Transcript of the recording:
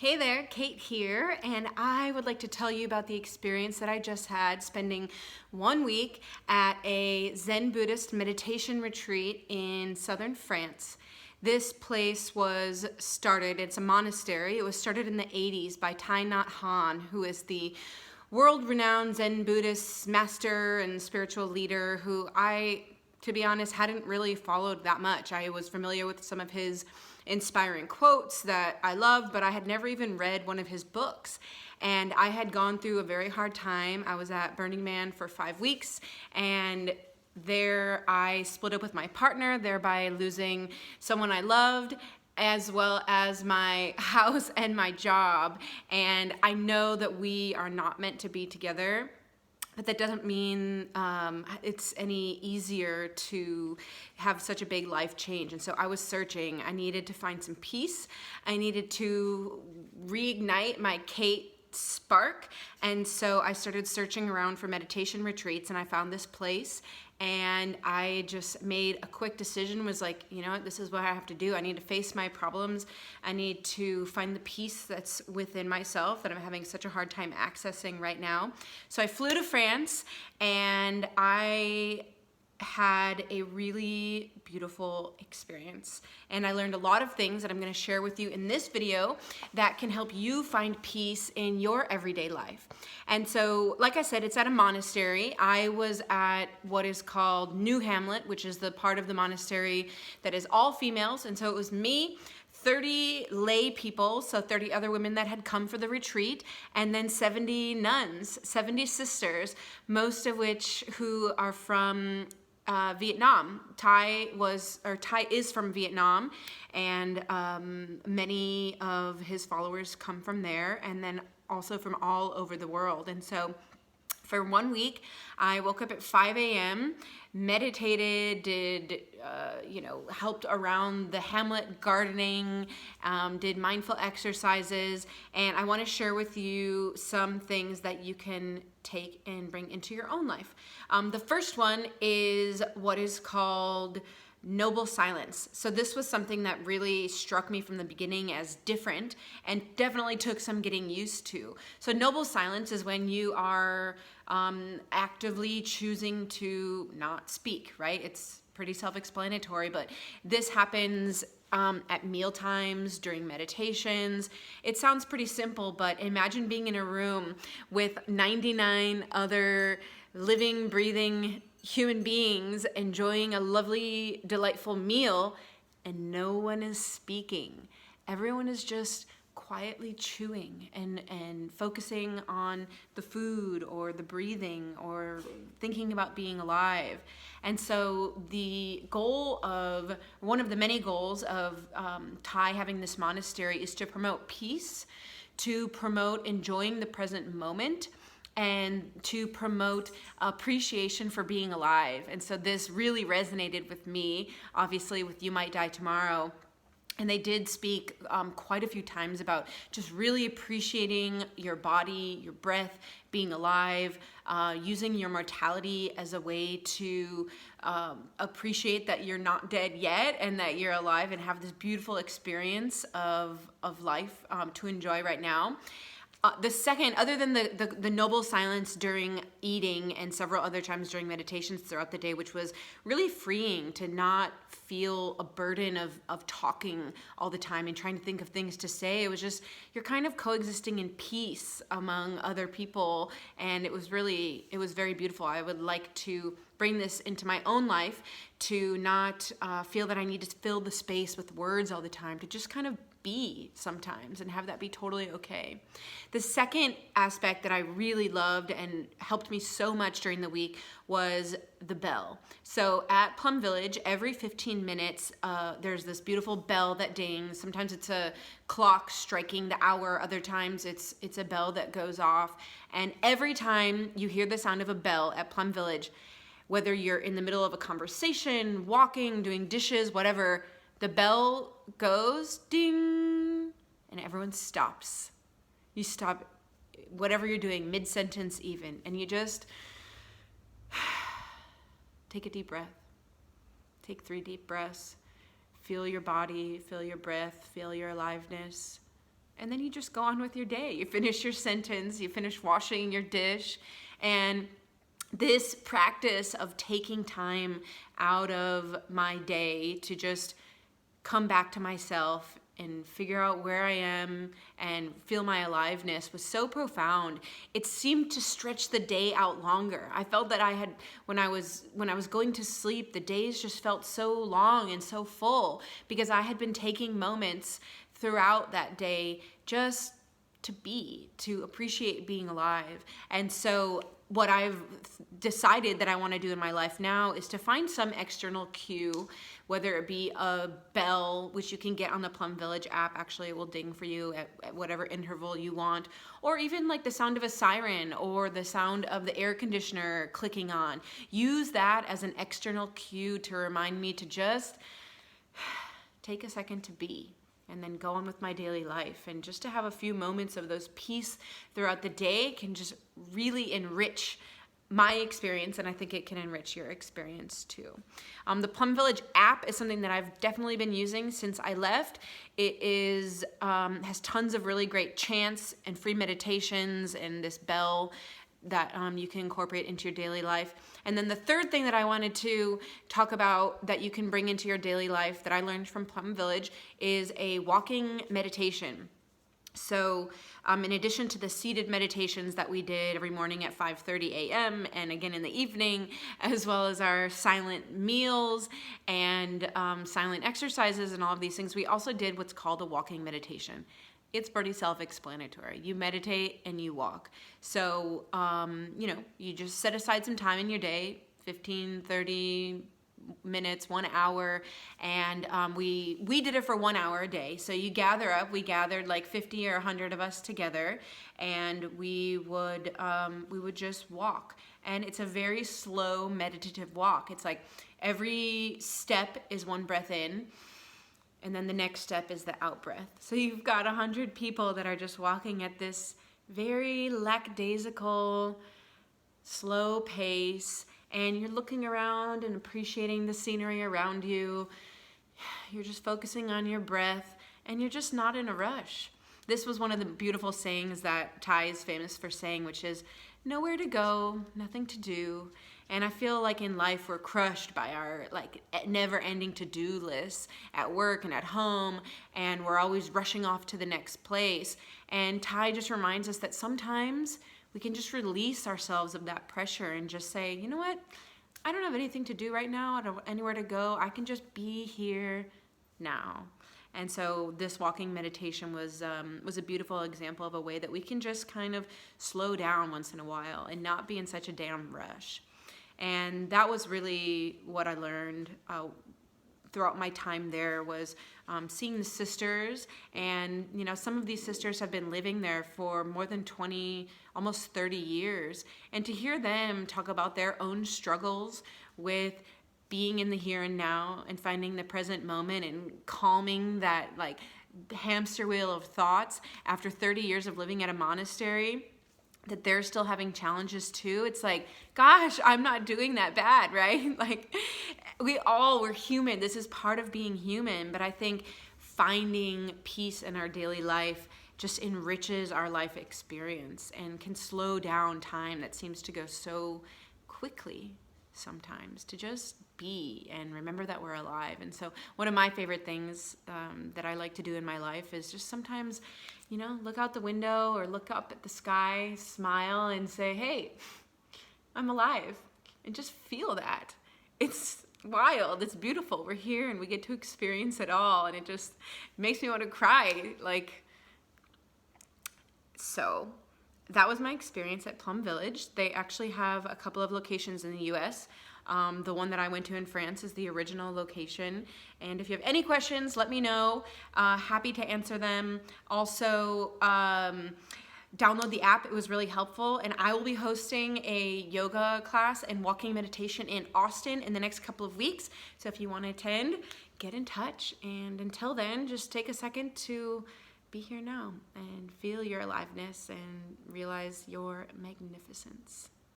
Hey there, Kate here, and I would like to tell you about the experience that I just had spending 1 week at a Zen Buddhist meditation retreat in southern France. This place was started, it's a monastery, it was started in the 80s by Thich Nhat Hanh, who is the world-renowned Zen Buddhist master and spiritual leader who to be honest, hadn't really followed that much. I was familiar with some of his inspiring quotes that I love, but I had never even read one of his books. And I had gone through a very hard time. I was at Burning Man for 5 weeks, and there I split up with my partner, thereby losing someone I loved, as well as my house and my job. And I know that we are not meant to be together, but that doesn't mean it's any easier to have such a big life change. And so I was searching. I needed to find some peace. I needed to reignite my Kate spark. And so I started searching around for meditation retreats, and I found this place. And I just made a quick decision, was like, you know what, this is what I have to do. I need to face my problems. I need to find the peace that's within myself that I'm having such a hard time accessing right now. So I flew to France, and I had a really beautiful experience, and I learned a lot of things that I'm going to share with you in this video that can help you find peace in your everyday life. And so, like I said, it's at a monastery. I was at what is called New Hamlet, which is the part of the monastery that is all females, and so it was me, 30 lay people, so 30 other women that had come for the retreat, and then 70 nuns, 70 sisters, most of which who are from Vietnam. Thich is from Vietnam, and many of his followers come from there, and then also from all over the world. And so for 1 week, I woke up at 5 a.m., meditated, did, helped around the hamlet gardening, did mindful exercises, and I want to share with you some things that you can take and bring into your own life. The first one is what is called noble silence. So this was something that really struck me from the beginning as different and definitely took some getting used to. So noble silence is when you are actively choosing to not speak, right? It's pretty self-explanatory, but this happens at meal times, during meditations. It sounds pretty simple, but imagine being in a room with 99 other living, breathing human beings enjoying a lovely, delightful meal, and no one is speaking. Everyone is just quietly chewing and focusing on the food or the breathing or thinking about being alive. And so one of the many goals of Thich having this monastery is to promote peace, to promote enjoying the present moment, and to promote appreciation for being alive. And so this really resonated with me, obviously with You Might Die Tomorrow. And they did speak quite a few times about just really appreciating your body, your breath, being alive, using your mortality as a way to appreciate that you're not dead yet and that you're alive and have this beautiful experience of life to enjoy right now. The second, other than the noble silence during eating and several other times during meditations throughout the day, which was really freeing to not feel a burden of talking all the time and trying to think of things to say. It was just, you're kind of coexisting in peace among other people, and it was very beautiful. I would like to bring this into my own life, to not feel that I need to fill the space with words all the time, to just kind of be sometimes and have that be totally okay. The second aspect that I really loved and helped me so much during the week was the bell. So at Plum Village, every 15 minutes, there's this beautiful bell that dings. Sometimes it's a clock striking the hour. Other times it's a bell that goes off. And every time you hear the sound of a bell at Plum Village, whether you're in the middle of a conversation, walking, doing dishes, whatever, the bell goes ding, and everyone stops. You stop whatever you're doing, mid-sentence even, and you just take a deep breath. Take 3 deep breaths. Feel your body, feel your breath, feel your aliveness. And then you just go on with your day. You finish your sentence, you finish washing your dish. And this practice of taking time out of my day to just come back to myself and figure out where I am and feel my aliveness was so profound. It seemed to stretch the day out longer. I felt that when I was going to sleep, the days just felt so long and so full because I had been taking moments throughout that day just to appreciate being alive. And so what I've decided that I want to do in my life now is to find some external cue, whether it be a bell, which you can get on the Plum Village app. Actually, it will ding for you at whatever interval you want, or even like the sound of a siren or the sound of the air conditioner clicking on. Use that as an external cue to remind me to just take a second to be, and then go on with my daily life. And just to have a few moments of those peace throughout the day can just really enrich my experience, and I think it can enrich your experience too. The Plum Village app is something that I've definitely been using since I left. It has tons of really great chants and free meditations and this bell that you can incorporate into your daily life. And then the third thing that I wanted to talk about that you can bring into your daily life that I learned from Plum Village is a walking meditation. So in addition to the seated meditations that we did every morning at 5:30 a.m. and again in the evening, as well as our silent meals and silent exercises and all of these things, we also did what's called a walking meditation. It's pretty self-explanatory. You meditate and you walk. So, you just set aside some time in your day, 15, 30 minutes, 1 hour, and we did it for 1 hour a day. So you gather up. We gathered like 50 or 100 of us together, and we would just walk. And it's a very slow meditative walk. It's like every step is one breath in, and then the next step is the out breath. So you've got 100 people that are just walking at this very lackadaisical, slow pace, and you're looking around and appreciating the scenery around you. You're just focusing on your breath, and you're just not in a rush. This was one of the beautiful sayings that Thai is famous for saying, which is, nowhere to go, nothing to do. And I feel like in life we're crushed by our never-ending to-do lists at work and at home, and we're always rushing off to the next place. And Thai just reminds us that sometimes we can just release ourselves of that pressure and just say, you know what? I don't have anything to do right now. I don't have anywhere to go. I can just be here now. And so this walking meditation was a beautiful example of a way that we can just kind of slow down once in a while and not be in such a damn rush. And that was really what I learned throughout my time there was seeing the sisters. And, some of these sisters have been living there for more than 20, almost 30 years. And to hear them talk about their own struggles with being in the here and now and finding the present moment and calming that hamster wheel of thoughts after 30 years of living at a monastery, that they're still having challenges too. It's like, gosh, I'm not doing that bad, right? We're human. This is part of being human. But I think finding peace in our daily life just enriches our life experience and can slow down time that seems to go so quickly sometimes, to just be and remember that we're alive. And so one of my favorite things that I like to do in my life is just sometimes, look out the window or look up at the sky, smile and say, hey, I'm alive, and just feel that. It's wild. It's beautiful. We're here and we get to experience it all. And it just makes me want to cry. So that was my experience at Plum Village. They actually have a couple of locations in the US. The one that I went to in France is the original location. And if you have any questions, let me know. Happy to answer them. Also, download the app. It was really helpful. And I will be hosting a yoga class and walking meditation in Austin in the next couple of weeks. So if you want to attend, get in touch. And until then, just take a second to be here now and feel your aliveness and realize your magnificence.